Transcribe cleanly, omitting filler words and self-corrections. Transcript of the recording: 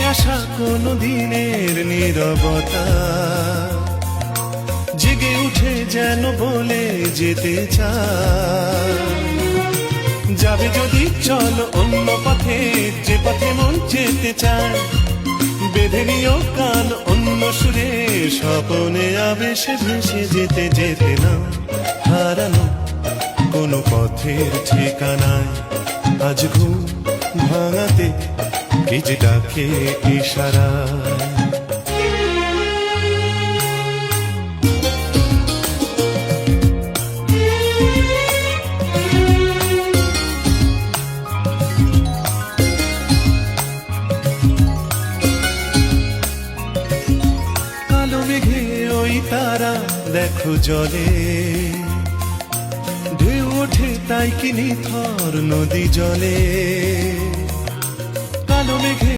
আসা কোনো দিনের নীরবতা জেগে উঠে যেন বলে যেতে চায়, যাবে যদি চলো অন্য পথে, যে পথে মন যেতে চায়। বেঁধে নিও কান অন্য সুরে, স্বপনে আবেশে ভেসে যেতে যেতে না হারানো কোনো পথের ঠিকানায়। আজ ঘুম ভাঙাতে কে যে ডাকে ইশারায়। কালো মেঘে ওই তারা দেখো জলে, ঢেউ ওঠে তাই কি নিথর নদী জলে।